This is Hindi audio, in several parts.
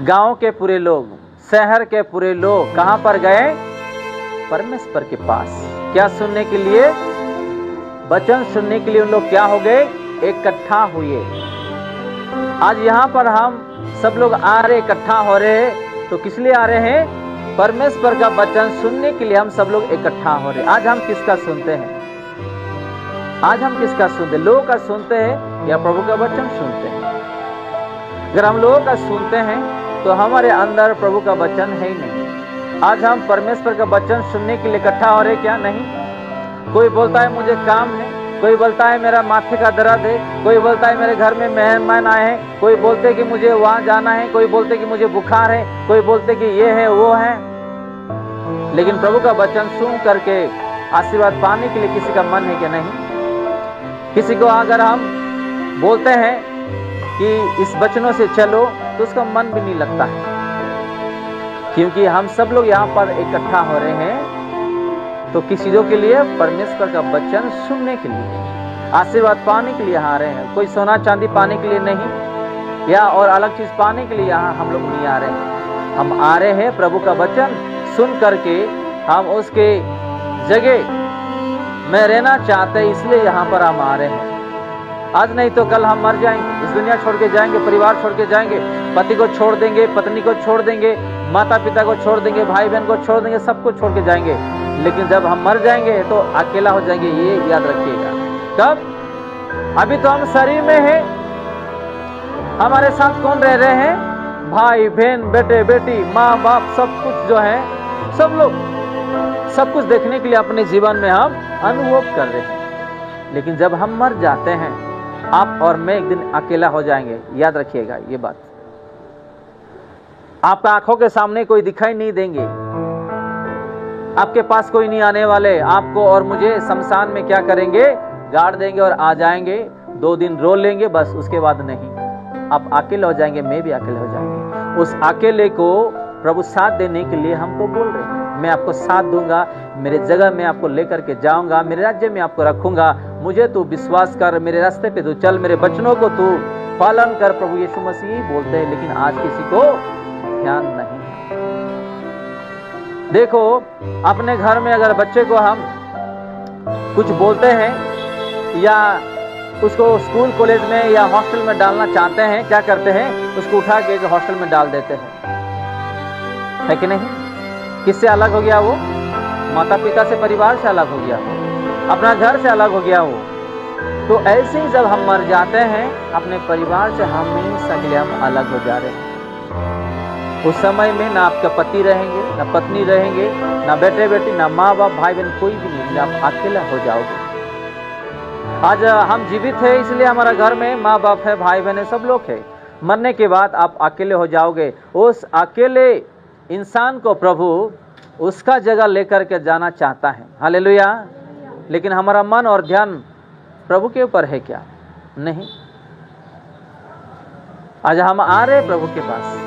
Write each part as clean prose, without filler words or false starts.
गांव के पूरे लोग, शहर के पूरे लोग कहां पर गए? परमेश्वर के पास। क्या सुनने के लिए? वचन सुनने के लिए उन लोग क्या हो गए? इकट्ठा हुए। आज यहाँ पर हम सब लोग आ रहे, इकट्ठा हो रहे हैं, तो किस लिए आ रहे हैं? परमेश्वर का वचन सुनने के लिए हम सब लोग इकट्ठा हो रहे हैं। आज हम किसका सुनते हैं? आज हम किसका सुनते हैं? लोगों का सुनते हैं या प्रभु का वचन सुनते हैं? अगर हम लोगों का सुनते हैं तो हमारे अंदर प्रभु का वचन है ही नहीं। आज हम परमेश्वर का वचन सुनने के लिए इकट्ठा हो रहे क्या? नहीं। कोई बोलता है मुझे काम है, कोई बोलता है मेरा माथे का दर्द है, कोई बोलता है मेरे घर में मेहमान आए हैं, कोई बोलते कि मुझे वहां जाना है, कोई बोलते कि मुझे बुखार है, कोई बोलते कि ये है वो है। लेकिन प्रभु का वचन सुन करके आशीर्वाद पाने के लिए किसी का मन है कि नहीं? किसी को अगर हम बोलते हैं कि इस वचनों से चलो तो उसका मन भी नहीं लगता है, क्योंकि हम सब लोग यहाँ पर इकट्ठा हो रहे हैं तो किस चीजों के लिए? परमेश्वर का वचन सुनने के लिए, आशीर्वाद पाने के लिए यहाँ आ रहे हैं। कोई सोना चांदी पाने के लिए नहीं, या और अलग चीज पाने के लिए यहाँ हम लोग नहीं आ रहे हैं। हम आ रहे हैं प्रभु का वचन सुन करके हम उसके जगह में रहना चाहते हैं, इसलिए यहाँ पर हम आ रहे हैं। आज नहीं तो कल हम मर जाएंगे, इस दुनिया छोड़ के जाएंगे, परिवार छोड़ के जाएंगे, पति को छोड़ देंगे, पत्नी को छोड़ देंगे, माता पिता को छोड़ देंगे, भाई बहन को छोड़ देंगे, सबको छोड़ के जाएंगे। लेकिन जब हम मर जाएंगे तो अकेला हो जाएंगे, ये याद रखिएगा। कब? अभी तो हम शरीर में हैं, हमारे साथ कौन रह रहे हैं? भाई बहन, बेटे बेटी, माँ बाप, सब कुछ जो है, सब लोग सब कुछ देखने के लिए अपने जीवन में हम अनुभव कर रहे हैं। लेकिन जब हम मर जाते हैं, आप और मैं एक दिन अकेला हो जाएंगे, याद रखिएगा ये बात। आपका आंखों के सामने कोई दिखाई नहीं देंगे, आपके पास कोई नहीं आने वाले। आपको और मुझे शमशान में क्या करेंगे? गाड़ देंगे और आ जाएंगे, 2 दिन रो लेंगे, बस उसके बाद नहीं। आप अकेले हो जाएंगे, मैं भी अकेले हो जाएंगे। उस अकेले को प्रभु साथ देने के लिए हमको बोल रहे हैं, मैं आपको साथ दूंगा, मेरे जगह में आपको लेकर के जाऊंगा, मेरे राज्य में आपको रखूंगा, मुझे तू विश्वास कर, मेरे रास्ते पे तू चल, मेरे वचनों को तू पालन कर। प्रभु यीशु मसीह बोलते हैं, लेकिन आज किसी को ध्यान नहीं है। देखो, अपने घर में अगर बच्चे को हम कुछ बोलते हैं या उसको स्कूल कॉलेज में या हॉस्टल में डालना चाहते हैं, क्या करते हैं? उसको उठा के हॉस्टल में डाल देते हैं, है कि नहीं? किससे अलग हो गया वो? माता पिता से, परिवार से अलग हो गया, अपना घर से अलग हो गया वो। तो ऐसे ही जब हम मर जाते हैं, अपने परिवार से हमेशा के लिए हम अलग हो जा रहे हैं। उस समय में ना आपका पति रहेंगे, ना पत्नी रहेंगे, ना बेटे बेटी, ना माँ बाप, भाई बहन, कोई भी नहीं, आप अकेला हो जाओगे। आज हम जीवित है इसलिए हमारा घर में माँ बाप है, भाई बहन है, सब लोग है। मरने के बाद आप अकेले हो जाओगे। उस अकेले इंसान को प्रभु उसका जगह लेकर के जाना चाहता है। हालेलुया। लेकिन हमारा मन और ध्यान प्रभु के ऊपर है क्या? नहीं। आज हम आ रहे प्रभु के पास,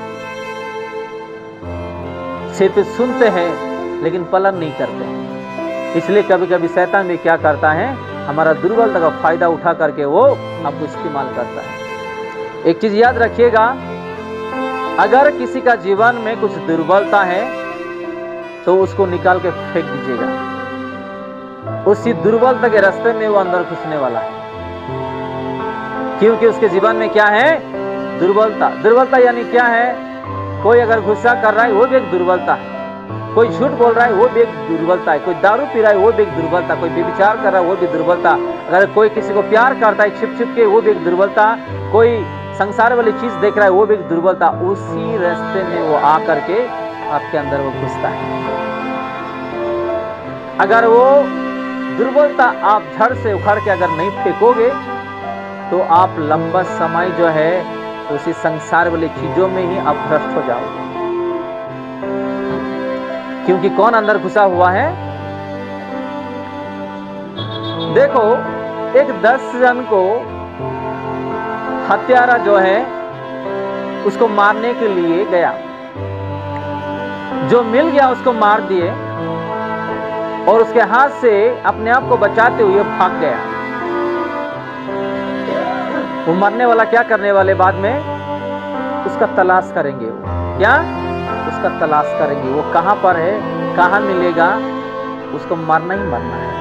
सिर्फ सुनते हैं लेकिन पालन नहीं करते हैं। इसलिए कभी कभी शैतान भी क्या करता है? हमारा दुर्बलता का फायदा उठा करके वो आपको इस्तेमाल करता है। एक चीज याद रखिएगा, अगर किसी का जीवन में कुछ दुर्बलता है तो उसको निकाल के फेंक दीजिएगा। उसी दुर्बलता के रास्ते में वो अंदर घुसने वाला है, क्योंकि उसके जीवन में क्या है? दुर्बलता। दुर्बलता यानी क्या है? कोई अगर गुस्सा कर रहा है वो भी एक दुर्बलता है, कोई झूठ बोल रहा है वो भी एक दुर्बलता है, कोई दारू पी रहा है वो भी एक दुर्बलता, कोई व्यभिचार कर रहा है वो भी दुर्बलता, अगर कोई किसी को प्यार करता है छिप छिप के वो भी एक दुर्बलता, कोई संसार वाली चीज देख रहा है वो भी एक दुर्बलता। उसी रास्ते में वो आकर के आपके अंदर वो घुसता है। अगर वो दुर्बलता आप जड़ से उखाड़ के अगर नहीं फेंकोगे तो आप लंबा समय जो है उसी संसार वाली चीजों में ही आप भ्रष्ट हो जाओगे। क्योंकि कौन अंदर घुसा हुआ है? देखो, एक 10 जन को हत्यारा जो है उसको मारने के लिए गया, जो मिल गया उसको मार दिए और उसके हाथ से अपने आप को बचाते हुए भाग गया। वो मरने वाला क्या करने वाले? बाद में उसका तलाश करेंगे वो। क्या? उसका तलाश करेंगे, वो कहां पर है, कहां मिलेगा, उसको मरना ही मरना है।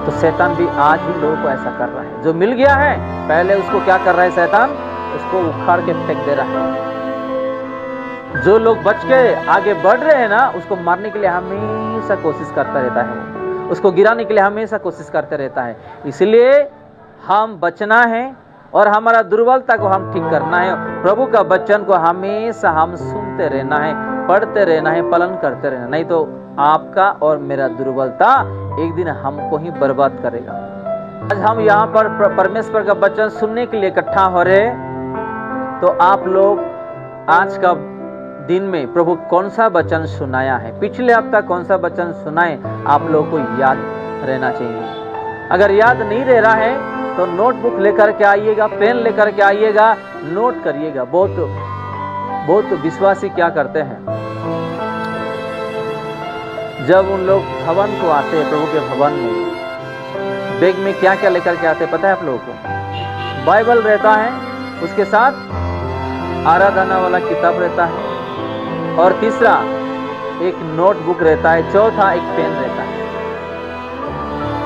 तो शैतान भी आज ही लोगों को ऐसा कर रहा है। जो मिल गया है पहले उसको क्या कर रहा है शैतान? उसको उखाड़ के फेंक दे रहा है। जो लोग बच के आगे बढ़ रहे हैं ना, उसको मारने के लिए हमेशा कोशिश करता रहता है, उसको गिराने के लिए हमेशा कोशिश करते रहता है। इसलिए हम बचना है और हमारा दुर्बलता को हम ठीक करना है। प्रभु का वचन को हमेशा हम सुनते रहना है, पढ़ते रहना है, पालन करते रहना, नहीं तो आपका और मेरा दुर्बलता एक दिन हमको ही बर्बाद करेगा। आज हम यहाँ पर परमेश्वर का वचन सुनने के लिए इकट्ठा हो रहे, तो आप लोग आज का दिन में प्रभु कौन सा वचन सुनाया है, पिछले हफ्ता कौन सा वचन सुनाए, आप लोगों को याद रहना चाहिए। अगर याद नहीं रह रहा है तो नोटबुक लेकर के आइएगा, पेन लेकर के आइएगा, नोट करिएगा। बहुत विश्वासी क्या करते हैं, जब उन लोग भवन को आते हैं, प्रभु के भवन में बैग में क्या क्या लेकर के आते हैं पता है आप लोगों को? बाइबल रहता है, उसके साथ आराधना वाला किताब रहता है, और तीसरा एक नोटबुक रहता है, चौथा एक पेन रहता है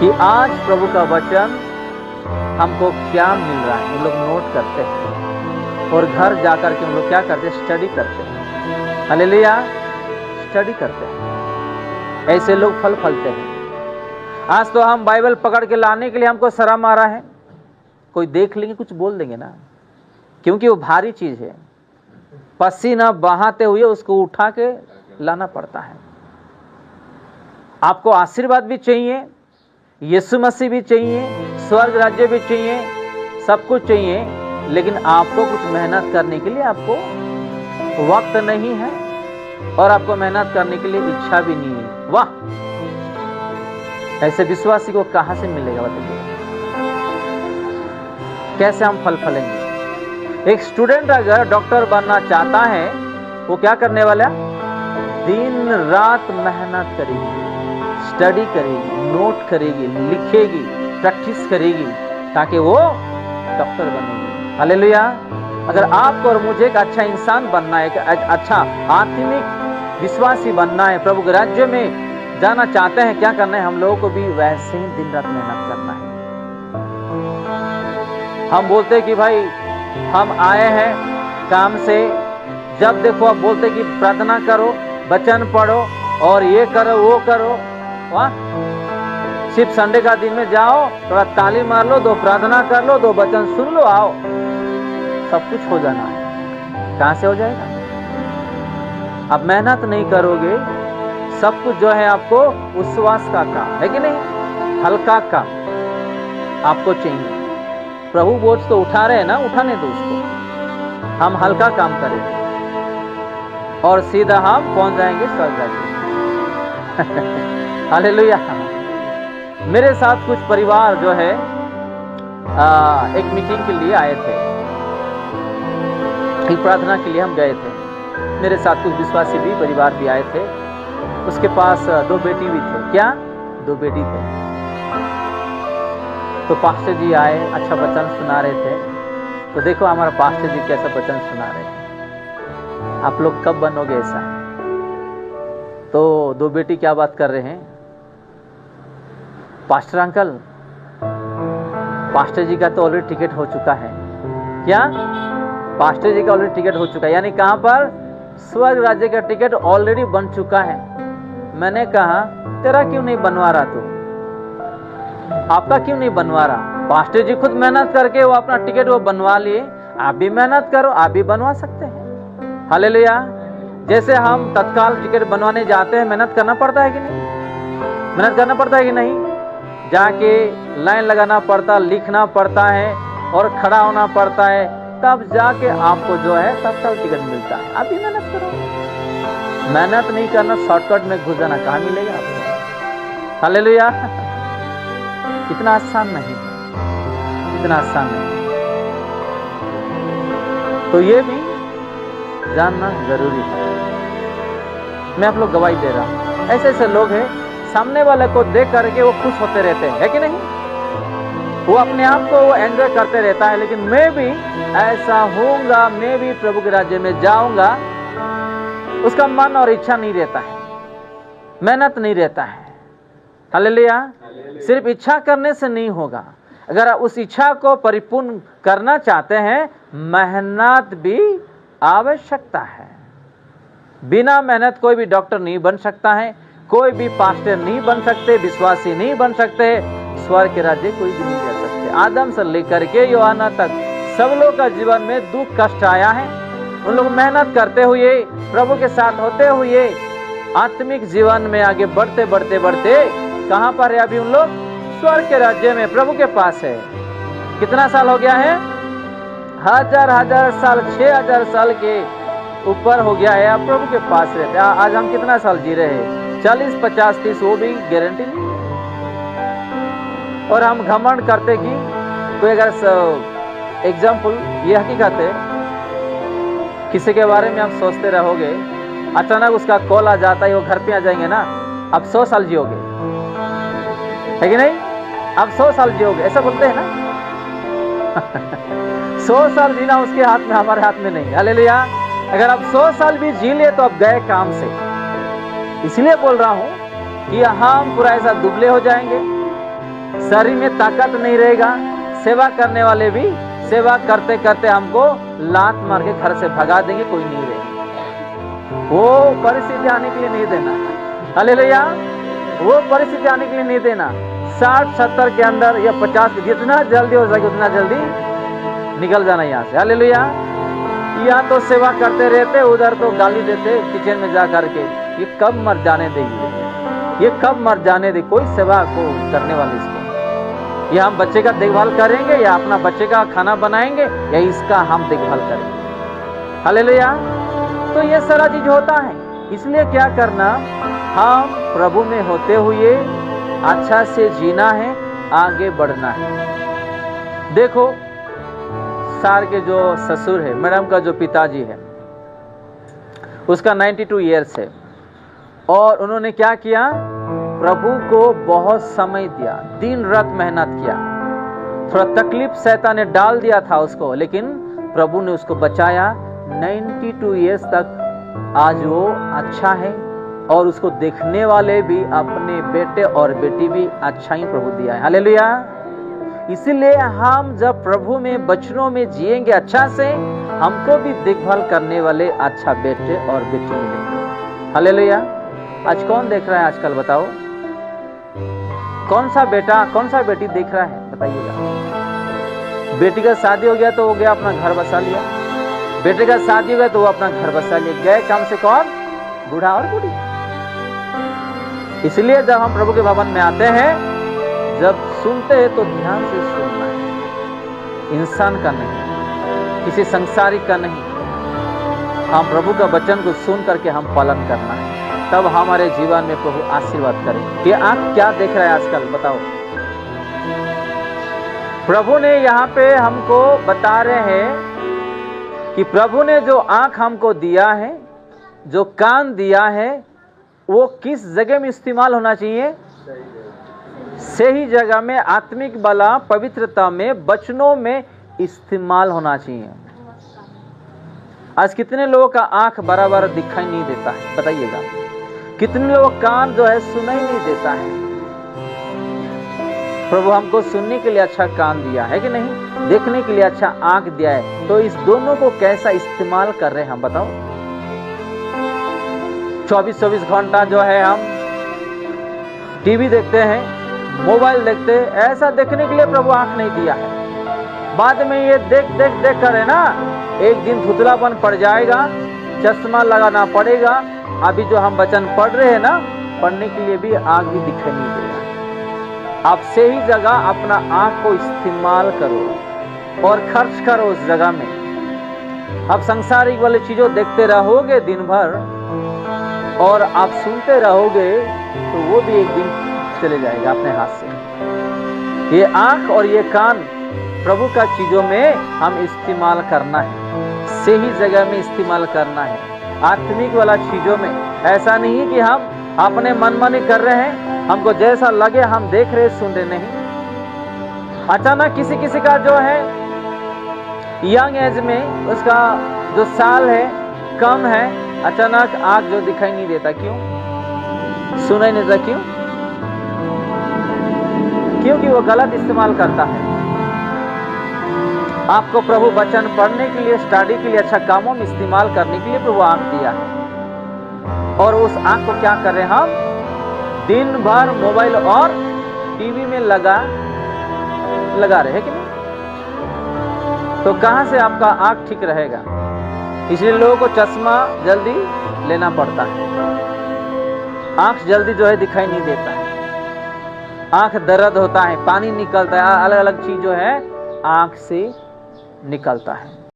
कि आज प्रभु का वचन हमको क्या मिल रहा है। उन लोग नोट करते हैं और घर जाकर के उन लोग क्या करते हैं? स्टडी करते हैं। हालेलुया, स्टडी करते हैं। ऐसे लोग फल फलते हैं। आज तो हम बाइबल पकड़ के लाने के लिए हमको शर्म आ रहा है, कोई देख लेंगे कुछ बोल देंगे ना, क्योंकि वो भारी चीज है, पसीना बहाते हुए उसको उठा के लाना पड़ता है। आपको आशीर्वाद भी चाहिए, यीशु मसीह भी चाहिए, स्वर्ग राज्य भी चाहिए, सब कुछ चाहिए, लेकिन आपको कुछ मेहनत करने के लिए आपको वक्त नहीं है और आपको मेहनत करने के लिए इच्छा भी नहीं है। वाह, ऐसे विश्वासी को कहां से मिलेगा बताइए? कैसे हम फल फलेंगे? एक स्टूडेंट अगर डॉक्टर बनना चाहता है, वो क्या करने वाला? दिन रात मेहनत करेगी, स्टडी करेगी, नोट करेगी, लिखेगी, प्रैक्टिस करेगी, ताकि वो डॉक्टर बनेगी। हालेलुया। अगर आपको और मुझे एक अच्छा इंसान बनना है, एक अच्छा आत्मिक विश्वासी बनना है, प्रभु के राज्य में जाना चाहते हैं, क्या करना है? हम लोगों को भी वैसे ही दिन रात मेहनत करना है। हम बोलते हैं कि भाई हम आए हैं काम से, जब देखो आप बोलते कि प्रार्थना करो, वचन पढ़ो और ये करो वो करो। वाह, सिर्फ संडे का दिन में जाओ, थोड़ा ताली मार लो, दो प्रार्थना कर लो, दो वचन सुन लो, आओ, सब कुछ हो जाना है। कहां से हो जाएगा? आप मेहनत नहीं करोगे, सब कुछ जो है आपको उच्छ्वास का काम है कि नहीं, हल्का काम आपको चाहिए। प्रभु बोझ तो उठा रहे हैं ना, उठाने दो उसको, हम हल्का काम करेंगे और सीधा हम पहुंच जाएंगे स्वर्ग राज्य। हालेलुया। मेरे साथ कुछ परिवार जो है एक मीटिंग के लिए आए थे, एक प्रार्थना के लिए हम गए थे। मेरे साथ कुछ विश्वासी भी परिवार भी आए थे। उसके पास 2 बेटी भी थे। क्या? 2 बेटी थे। तो पास्टर जी आए, अच्छा वचन सुना रहे थे। तो देखो हमारा पास्टर जी कैसा वचन सुना रहे हैं। आप लोग कब बनोगे ऐसा? तो 2 बेटी क्या बात कर रहे हैं? पास्टर अंकल, पास्टर जी का तो ऑलरेडी टिकट हो चुका है। क्या? पास्टर जी का ऑलरेडी टिकट हो चुका है, यानी कहां पर? स्वर्ग राज्य का टिकट ऑलरेडी बन चुका है। मैंने कहा तेरा क्यों नहीं बनवा रहा तू? आपका क्यों नहीं बनवा रहा? पास्टर जी खुद मेहनत करके वो अपना टिकट वो बनवा लिए, आप भी मेहनत करो, आप भी बनवा सकते हैं। हालेलुया। जैसे हम तत्काल टिकट बनवाने जाते हैं, मेहनत करना पड़ता है कि नहीं? मेहनत करना पड़ता है कि नहीं? जाके लाइन लगाना पड़ता, लिखना पड़ता है और खड़ा होना पड़ता है, तब जाके आपको जो है तत्काल टिकट मिलता है। आप भी मेहनत करो। मेहनत नहीं करना, शॉर्टकट में घुस जाना, कहाँ मिलेगा आपको? हालेलुया। इतना आसान नहीं, इतना आसान नहीं। तो ये भी जानना जरूरी है। मैं आप लोग गवाही दे रहा हूं, ऐसे ऐसे लोग हैं, सामने वाले को देख करके वो खुश होते रहते हैं, है कि नहीं? वो अपने आप को एंजॉय करते रहता है, लेकिन मैं भी ऐसा होऊंगा, मैं भी प्रभु के राज्य में जाऊंगा, उसका मन और इच्छा नहीं रहता है, मेहनत नहीं रहता है। हालेलुया। सिर्फ इच्छा करने से नहीं होगा, अगर आप उस इच्छा को परिपूर्ण करना चाहते हैं, मेहनत भी आवश्यकता है। बिना मेहनत कोई भी डॉक्टर नहीं बन सकता है, कोई भी पास्टर नहीं बन सकते, विश्वासी नहीं बन सकते, स्वर्ग के राज्य कोई भी नहीं जा सकते। आदम से लेकर के यूहन्ना तक सब लोग का जीवन में दुख कष्ट आया है। उन लोग मेहनत करते हुए, प्रभु के साथ होते हुए, आत्मिक जीवन में आगे बढ़ते बढ़ते बढ़ते कहां पर है अभी उन लोग? स्वर्ग के राज्य में, प्रभु के पास है। कितना साल हो गया है? हजार साल, 6000 साल के ऊपर हो गया है, आप प्रभु के पास रहते। आज हम कितना साल जी रहे हैं? 40, 50, 30, वो भी गारंटी नहीं। और हम घमंड करते कि कोई अगर एग्जाम्पल, ये हकीकत है, किसी के बारे में आप सोचते रहोगे, अचानक उसका कॉल आ जाता है, वो घर पे आ जाएंगे ना, अब 100 साल जियोगे, है कि नहीं? अब 100 साल जियोगे, ऐसा बोलते हैं ना। 100 साल जीना उसके हाथ में, हमारे हाथ में नहीं। हालेलुया। अगर आप 100 साल भी जी ले तो आप गए काम से। इसलिए बोल रहा हूं कि हम पूरा ऐसा दुबले हो जाएंगे, शरीर में ताकत नहीं रहेगा, सेवा करने वाले भी सेवा करते करते हमको लात मार के घर से भगा देंगे, कोई नहीं रहेगा। वो परिस्थिति आने के लिए नहीं देना। हालेलुया। वो परिस्थिति आने के लिए नहीं देना। 60, 70 के अंदर या 50, जितना जल्दी हो सके उतना जल्दी निकल जाना यहाँ से। हालेलुया। यहाँ तो सेवा करते रहते, उधर तो गाली देते किचन में जा करके, ये कब मर जाने देगी, ये कब मर जाने दे, कोई सेवा को करने वाले इसको। या हम बच्चे का देखभाल करेंगे, या अपना बच्चे का खाना बनाएंगे, या इसका हम देखभाल करेंगे। हालेलुया। तो ये सारा चीज होता है। इसलिए क्या करना, हम प्रभु में होते हुए अच्छा से जीना है, आगे बढ़ना है। देखो, सार के जो ससुर है, मैडम का जो पिताजी है, उसका 92 ईयर्स है, और उन्होंने क्या किया, प्रभु को बहुत समय दिया, दिन रात मेहनत किया। थोड़ा तकलीफ शैतान ने डाल दिया था उसको, लेकिन प्रभु ने उसको बचाया। 92 ईयर्स तक आज वो अच्छा है, और उसको देखने वाले भी, अपने बेटे और बेटी भी अच्छा ही प्रभु दिया है। हालेलुया। इसीलिए हम जब प्रभु में, वचनों में जिएंगे अच्छा से, हमको भी देखभाल करने वाले अच्छा बेटे और बेटी मिलेंगे। हालेलुया। आज कौन देख रहा है आजकल, बताओ? कौन सा बेटा, कौन सा बेटी देख रहा है, बताइएगा। बेटी का शादी हो गया तो हो गया, अपना घर बसा लिया। बेटे का शादी हो गया तो वो अपना घर बसा लिया। गए काम से कौन? बूढ़ा और बूढ़ी। इसलिए जब हम प्रभु के भवन में आते हैं, जब सुनते हैं तो ध्यान से सुनना है, इंसान का नहीं, किसी संसारिक का नहीं। हम प्रभु का वचन को सुन करके हम पालन करना है, तब हमारे जीवन में प्रभु आशीर्वाद करें। कि आंख क्या देख रहा है आजकल, बताओ? प्रभु ने यहाँ पे हमको बता रहे हैं कि प्रभु ने जो आंख हमको दिया है, जो कान दिया है, वो किस जगह में इस्तेमाल होना चाहिए? सही जगह में, आत्मिक बला, पवित्रता में, वचनों में इस्तेमाल होना चाहिए। आज कितने लोगों का आंख बराबर दिखाई नहीं देता है, बताइएगा? कितने लोग कान जो है सुनाई नहीं देता है? प्रभु हमको सुनने के लिए अच्छा कान दिया है कि नहीं, देखने के लिए अच्छा आंख दिया है, तो इस दोनों को कैसा इस्तेमाल कर रहे हैं हम, बताओ? 24-24 घंटा जो है हम टीवी देखते हैं, मोबाइल देखते हैं, ऐसा देखने के लिए प्रभु आंख नहीं दिया है। बाद में ये देख देख देख कर, है ना, एक दिन धुंधलापन पड़ जाएगा, चश्मा लगाना पड़ेगा। अभी जो हम वचन पढ़ रहे हैं ना, पढ़ने के लिए भी आंख भी दिखाई नहीं देगा। आप सही जगह अपना आंख को इस्तेमाल करो और खर्च करो उस जगह में। आप संसारिक वाली चीजों देखते रहोगे दिन भर, और आप सुनते रहोगे, तो वो भी एक दिन चले जाएगा अपने हाथ से। ये आंख और ये कान प्रभु का चीजों में हम इस्तेमाल करना है, सही जगह में इस्तेमाल करना है। आत्मिक वाला चीजों में ऐसा नहीं है कि हम अपने मनमानी कर रहे हैं, हमको जैसा लगे हम देख रहे सुन रहे, नहीं। अचानक किसी किसी का जो है यंग एज में उसका जो साल है कम है, अचानक आंख जो दिखाई नहीं देता, क्यों? सुनाई नहीं देता, क्यों? क्योंकि वो गलत इस्तेमाल करता है। आपको प्रभु वचन पढ़ने के लिए, स्टडी के लिए, अच्छा कामों में इस्तेमाल करने के लिए प्रभु आंख दिया है, और उस आंख को क्या कर रहे हैं हम? दिन भर मोबाइल और टीवी में लगा रहे हैं कि नहीं? तो कहां से आपका आंख ठीक रहेगा? इसलिए लोगों को चश्मा जल्दी लेना पड़ता है, आंख जल्दी जो है दिखाई नहीं देता है, आंख दर्द होता है, पानी निकलता है, अलग अलग चीज जो है आंख से निकलता है।